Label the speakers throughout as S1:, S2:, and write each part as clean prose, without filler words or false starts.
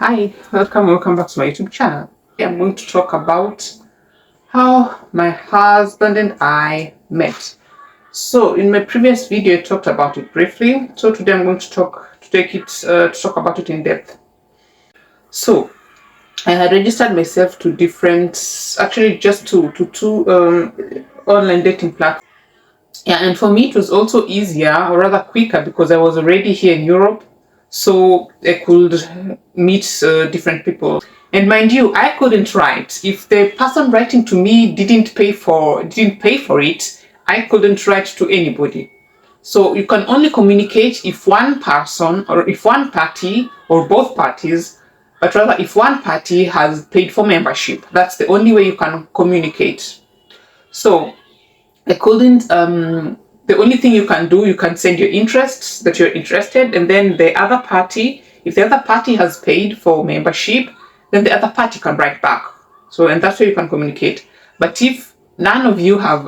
S1: Hi, welcome back to my YouTube channel. I'm going to talk about how my husband and I met. So in my previous video, I talked about it briefly. So today I'm going to talk about it in depth. So I had registered myself to two online dating platforms. Yeah, and for me it was also easier or rather quicker because I was already here in Europe, so I could meet different people. And mind you, I couldn't write. If the person writing to me didn't pay for it, I couldn't write to anybody. So you can only communicate if one person or if one party or both parties, but rather if one party has paid for membership. That's the only way you can communicate. So I couldn't. The only thing you can do, you can send your interests that you're interested, and then the other party, if the other party has paid for membership, then the other party can write back. So, and that's where you can communicate. But if none of you have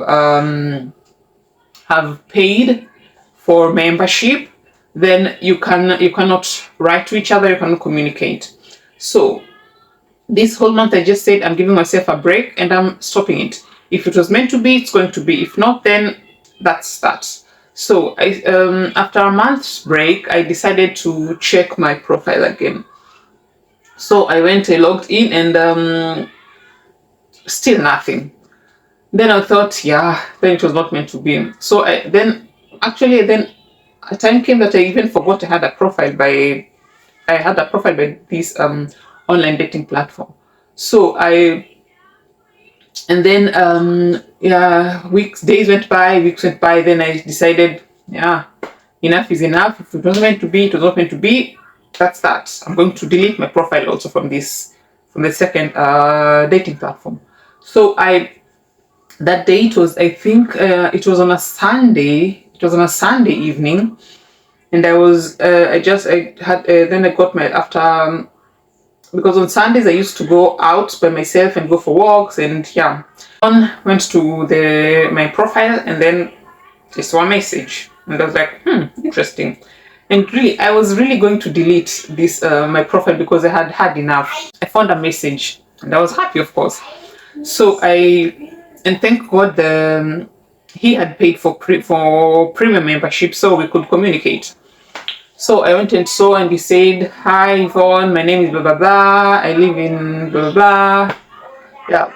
S1: paid for membership, then you cannot write to each other. You cannot communicate. So this whole month I just said I'm giving myself a break and I'm stopping it. If it was meant to be, it's going to be. If not, then that's that. So after a month's break, I decided to check my profile again. So I logged in, and still nothing. Then I thought, yeah, then it was not meant to be. So then a time came that I even forgot I had a profile by this online dating platform. So days went by, weeks went by. Then I decided, yeah, enough is enough. If it was meant to be, it was not meant to be. That's that. I'm going to delete my profile also from the second dating platform. So that day, it was, I think, it was on a Sunday. It was on a Sunday evening, and I got my after. Because on Sundays I used to go out by myself and go for walks, and yeah, went to my profile, and then I saw a message, and I was like, interesting. And really, I was really going to delete this my profile because I had had enough. I found a message, and I was happy, of course. So thank God he had paid for premium membership, so we could communicate. So I went and saw, and he said, "Hi Yvonne, my name is blah blah blah. I live in blah blah blah." Yeah.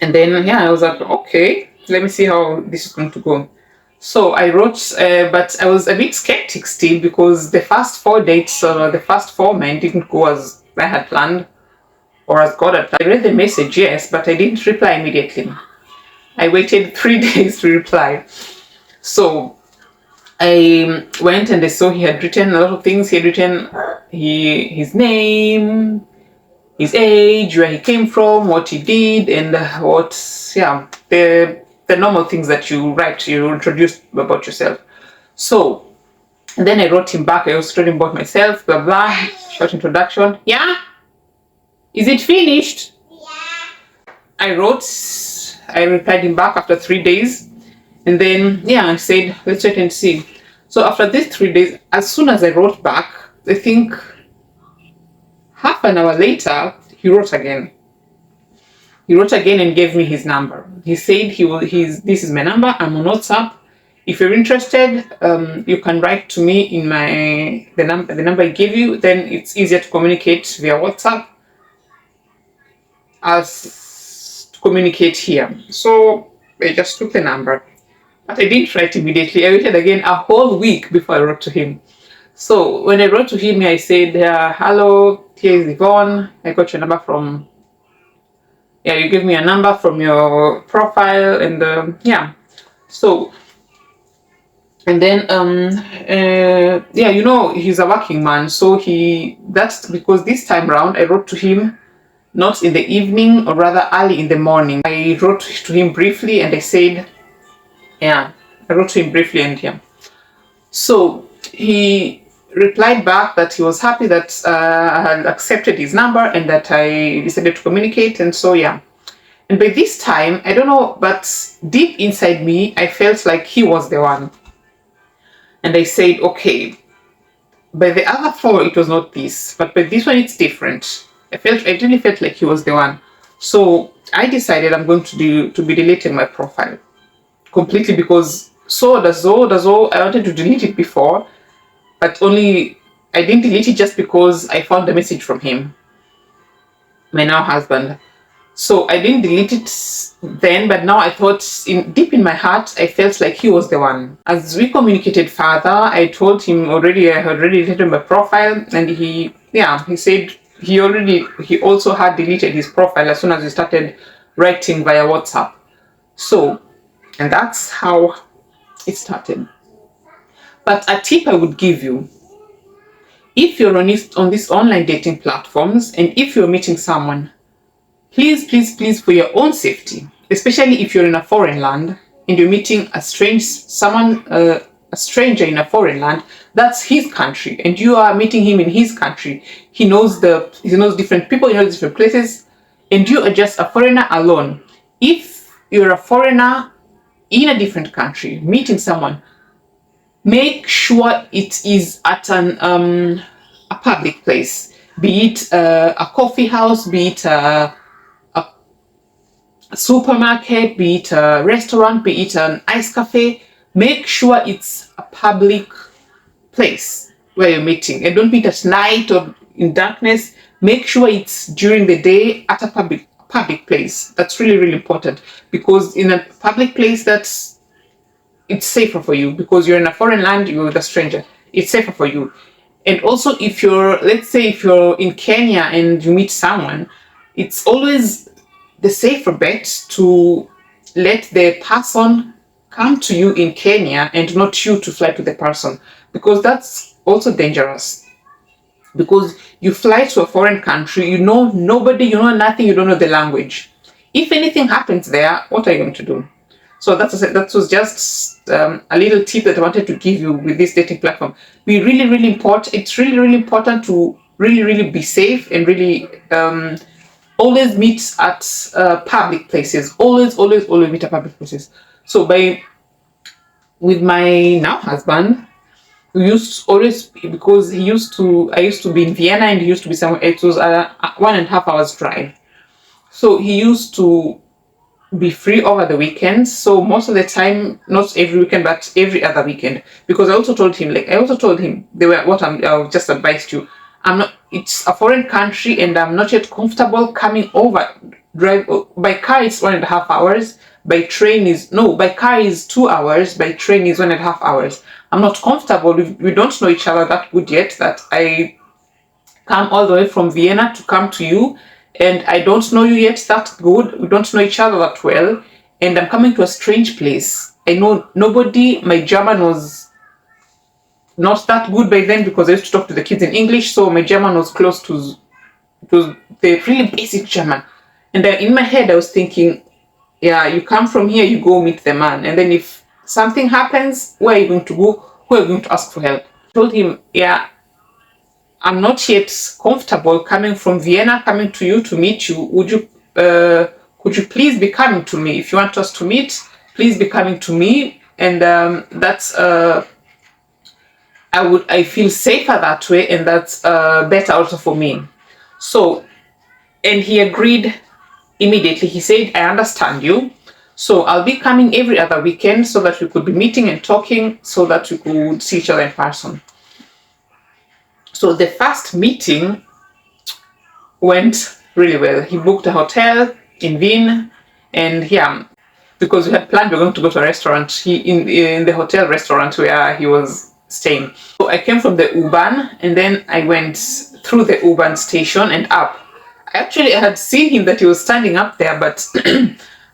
S1: And then I was like, okay, let me see how this is going to go. So I wrote, but I was a bit skeptic still because the first 4 dates, the first 4 men didn't go as I had planned or as God had planned. I read the message, yes, but I didn't reply immediately. I waited 3 days to reply. So I went and I saw he had written a lot of things. He had written his name, his age, where he came from, what he did, and the normal things that you write, you introduce about yourself. So then I wrote him back. I also told him about myself, blah blah, short introduction. Yeah, is it finished? Yeah. I replied him back after 3 days. And then, I said, let's wait and see. So after these 3 days, as soon as I wrote back, I think half an hour later, he wrote again. He wrote again and gave me his number. He said this is my number. I'm on WhatsApp. If you're interested, you can write to me in the number I gave you. Then it's easier to communicate via WhatsApp as to communicate here. So I just took the number. But I didn't write immediately. I waited again a whole week before I wrote to him. So when I wrote to him, I said, hello, here is Yvonne. I got your number from, you gave me a number from your profile, and So, and then, he's a working man. So that's because this time round I wrote to him not in the evening, or rather early in the morning. I wrote to him briefly and I said, I wrote to him briefly, and so he replied back that he was happy that I had accepted his number and that I decided to communicate. And so and by this time, I don't know, but deep inside me I felt like he was the one. And I said, okay, By the other four, it was not this, but by this one, it's different. I really felt like he was the one. So I decided I'm going to be deleting my profile completely, because I wanted to delete it before, but only I didn't delete it just because I found a message from him, my now husband. So I didn't delete it then, but now I thought, deep in my heart, I felt like he was the one. As we communicated further, I told him already I had already deleted my profile, and he said he also had deleted his profile as soon as we started writing via WhatsApp. So, and that's how it started. But a tip I would give you, if you're on these online dating platforms and if you're meeting someone, please, please, please, for your own safety, especially if you're in a foreign land and you're meeting a stranger in a foreign land, that's his country, and you are meeting him in his country. He knows different people, he knows different places, and you are just a foreigner alone. If you're a foreigner in a different country meeting someone, make sure it is at a public place, be it a coffee house, be it a supermarket, be it a restaurant, be it an ice cafe. Make sure it's a public place where you're meeting, and don't meet at night or in darkness. Make sure it's during the day at a public place. That's really, really important, because in a public place, it's safer for you, because you're in a foreign land, you're with a stranger. It's safer for you. And also, let's say if you're in Kenya and you meet someone, it's always the safer bet to let the person come to you in Kenya and not you to fly to the person, because that's also dangerous. Because you fly to a foreign country, you know nobody, you know nothing, you don't know the language. If anything happens there, what are you going to do? So that was just a little tip that I wanted to give you with this dating platform. It's really, really important to really, really be safe, and really always meet at public places. Always, always, always meet at public places. So with my now husband, we used always, because I used to be in Vienna and he used to be somewhere. It was a 1.5 hours drive. So he used to be free over the weekends. So most of the time, not every weekend, but every other weekend. Because I also told him, I've just advised you. It's a foreign country and I'm not yet comfortable coming over. By car it's 1.5 hours. By car is 2 hours. By train is 1.5 hours. I'm not comfortable. We don't know each other that good yet, that I come all the way from Vienna to come to you, and I don't know you yet that good. We don't know each other that well, and I'm coming to a strange place. I know nobody. My German was not that good by then, because I used to talk to the kids in English, so my German was close to the really basic German. And then in my head, I was thinking, yeah, you come from here, you go meet the man, and then if something happens, where are you going to go? Who are you going to ask for help? I told him, yeah, I'm not yet comfortable coming from Vienna, coming to you to meet you. Could you please be coming to me? If you want us to meet, please be coming to me. And I feel safer that way, and that's better also for me. So, and he agreed immediately. He said, I understand you. So I'll be coming every other weekend, so that we could be meeting and talking, so that we could see each other in person. So the first meeting went really well. He booked a hotel in Wien, and because we had planned we were going to go to a restaurant, in the hotel restaurant where he was staying. So I came from the U-Bahn, and then I went through the U-Bahn station and up. I had seen him that he was standing up there, but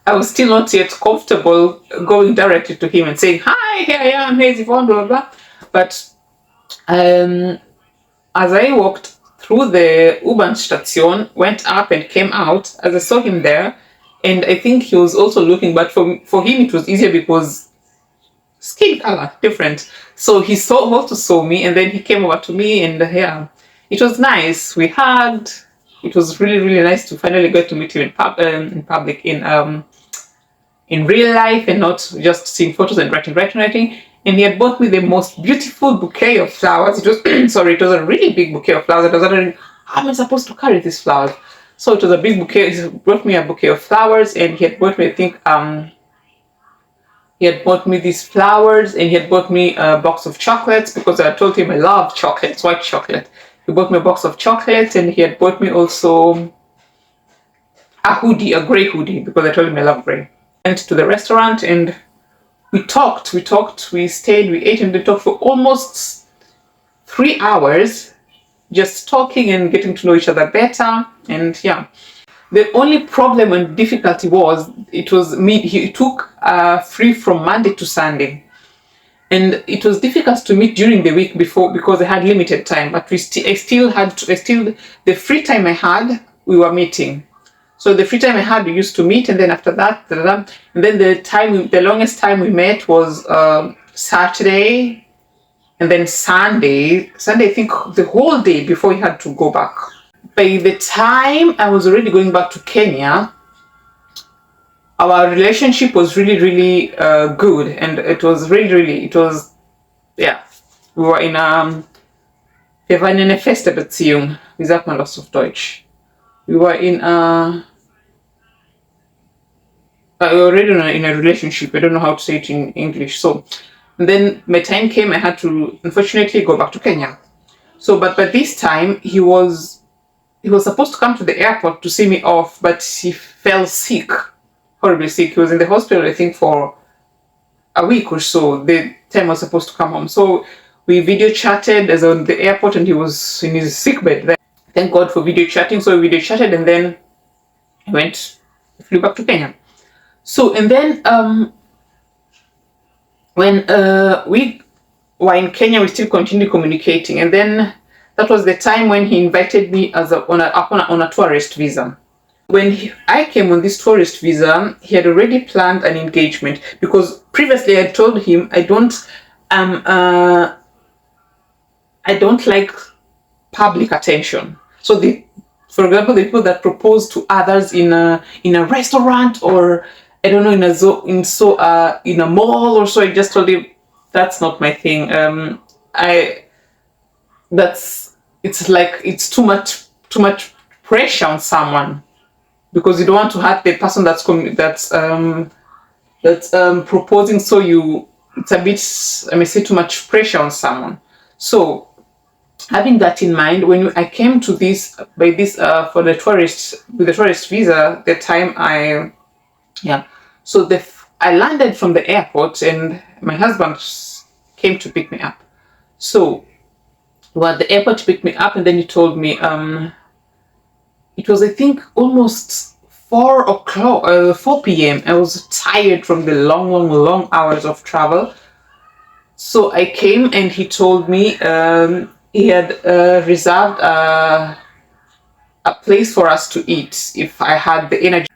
S1: I was still not yet comfortable going directly to him and saying, hi, here I am, here's Yvonne, blah, blah, blah. But as I walked through the U-Bahn station, went up and came out, as I saw him there, and I think he was also looking, but for him it was easier because skin color different. So he also saw me, and then he came over to me, and it was nice. We hugged. It was really, really nice to finally get to meet him in public, in real life, and not just seeing photos and writing. and he had bought me the most beautiful bouquet of flowers. It was sorry, it was a really big bouquet of flowers. I was wondering, how am I supposed to carry these flowers? So it was a big bouquet. He brought me a bouquet of flowers, and he had bought me, I think, he had bought me these flowers, and he had bought me a box of chocolates because I told him I love chocolates, white chocolate. He bought me a box of chocolates, and he had bought me also a hoodie, a grey hoodie, because I told him I love grey. Went to the restaurant and we talked, we stayed, we ate, and we talked for almost 3 hours, just talking and getting to know each other better. And yeah, the only problem and difficulty was it was me. He took free from Monday to Sunday, and it was difficult to meet during the week before because I had limited time. But I still the free time I had, we were meeting. So the free time I had, we used to meet, and then after that, and then the longest time we met was Saturday, and then Sunday, I think the whole day before we had to go back. By the time I was already going back to Kenya, our relationship was really, really good, and it was really, yeah. We were in wir waren in einer feste Beziehung. Wie sagt man das auf Deutsch? We were in already in a relationship. I don't know how to say it in English. So, and then my time came. I had to unfortunately go back to Kenya. So, but by this time he was supposed to come to the airport to see me off, but he fell sick, horribly sick. He was in the hospital, I think, for a week or so. The time I was supposed to come home. So we video chatted as on the airport, and he was in his sick bed there. Thank God for video chatting. So we video chatted, and then I flew back to Kenya. So, and then when we were in Kenya, we still continued communicating, and then that was the time when he invited me on a tourist visa. When I came on this tourist visa, he had already planned an engagement, because previously I had told him I don't like public attention. So for example, the people that propose to others in a restaurant, or I don't know, in a mall or so, I just told him that's not my thing. It's too much pressure on someone, because you don't want to hurt the person that's proposing. So it's a bit, I may say, too much pressure on someone. So having that in mind, when I came to this for the tourist visa, the time I landed from the airport, and my husband came to pick me up. So the airport picked me up, and then he told me it was, I think, almost 4 p.m. I was tired from the long hours of travel. So I came, and he told me he had reserved a place for us to eat if I had the energy.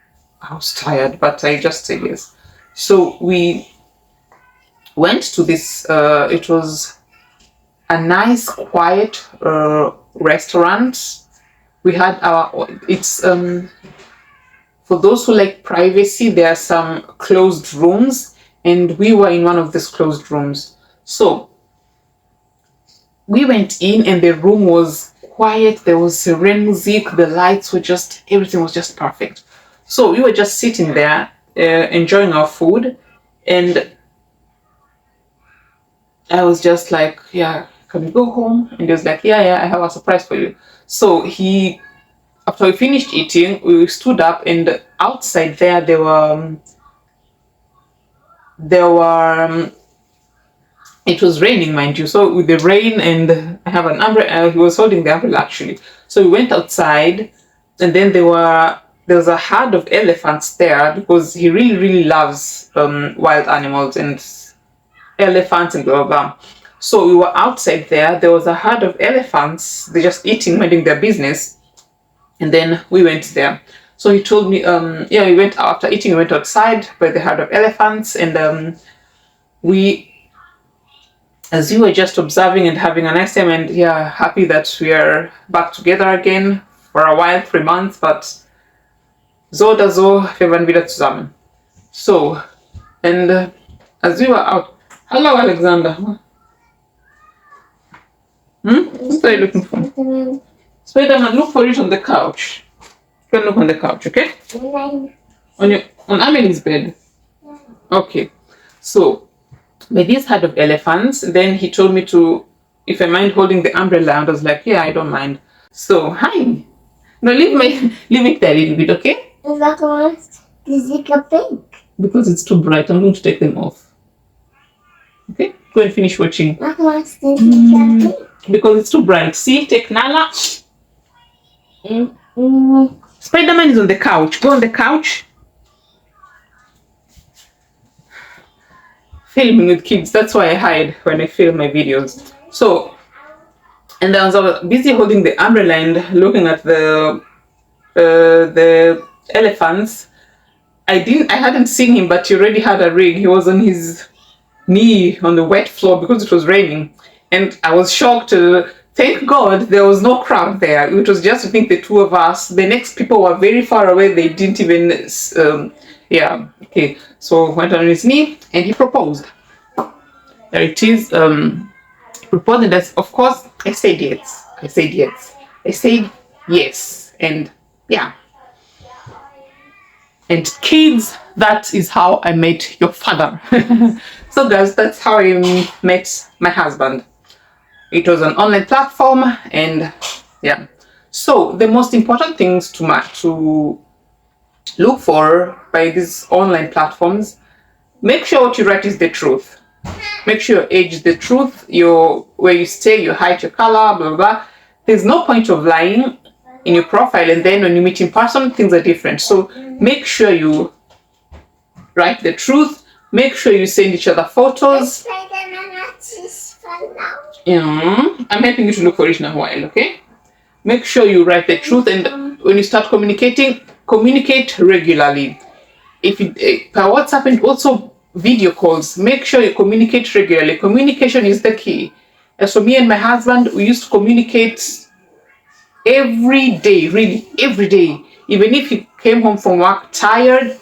S1: I was tired, but I just said yes. So we went to this, it was a nice, quiet restaurant. We had it's for those who like privacy, there are some closed rooms, and we were in one of these closed rooms. So we went in, and the room was quiet. There was serene music. The lights were everything was just perfect. So we were just sitting there, enjoying our food, and I was just like, yeah, can we go home? And he was like, yeah, I have a surprise for you. So after we finished eating, we stood up, and outside there were it was raining, mind you. So with the rain, and I have an umbrella, he was holding the umbrella actually. So we went outside, and then there was a herd of elephants there, because he really, really loves wild animals and elephants and blah, blah, blah. So we were outside there. There was a herd of elephants. They're just eating, minding their business. And then we went there. So he told me, we went after eating, we went outside by the herd of elephants, and as we were just observing and having a nice time, and happy that we are back together again for a while, 3 months, but so oder so, wir waren wieder zusammen. So, and as we were out Hello, Alexander. What are you looking for? Spider-Man, look for it on the couch. You can look on the couch, okay? On Amelie's bed. Okay. So, by this herd of elephants, then he told me to, if I mind holding the umbrella, and I was like, yeah, I don't mind. So, hi. Now leave it there a little bit, okay? Because it's too bright, I'm going to take them off. Okay? Go and finish watching. Because it's too bright. See, take Nala. Spider-Man is on the couch. Go on the couch. Filming with kids, that's why I hide when I film my videos. So, and I was busy holding the umbrella and looking at the elephants. I hadn't seen him, but he already had a rig. He was on his knee on the wet floor because it was raining, and I was shocked. Thank God there was no crowd there. It was just, I think, the two of us. The next people were very far away. They didn't even yeah, okay. So went on his knee and he proposed. There it is. Proposed, and of course I said yes. I said yes, and yeah. And kids, that is how I met your father. So guys, that's how I met my husband. It was an online platform, and yeah. So the most important things to look for by these online platforms, make sure what you write is the truth. Make sure your age is the truth, where you stay, your height, your color, blah, blah, blah. There's no point of lying in your profile, and then when you meet in person, things are different. So make sure you write the truth. Make sure you send each other photos. I'm helping you to look for it in a while, okay? Make sure you write the truth, and when you start communicating, communicate regularly. If you per WhatsApp and also video calls, make sure you communicate regularly. Communication is the key. As for me and my husband, we used to communicate every day, really every day. Even if he came home from work tired,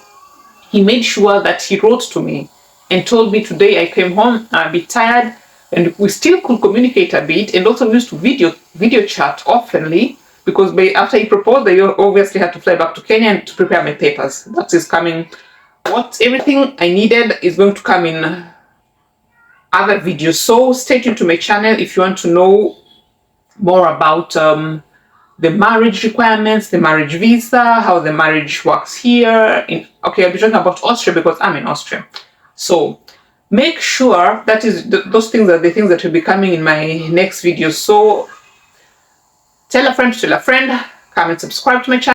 S1: he made sure that he wrote to me and told me, today I came home, I'm a bit tired, and we still could communicate a bit. And also we used to video chat oftenly, because after he proposed, I obviously had to fly back to Kenya and to prepare my papers. That is coming. Everything I needed is going to come in other videos. So stay tuned to my channel if you want to know more about the marriage requirements, the marriage visa, how the marriage works here. Okay, I'll be talking about Austria because I'm in Austria. So make sure that those things are the things that will be coming in my next video. So tell a friend to tell a friend, come and subscribe to my channel.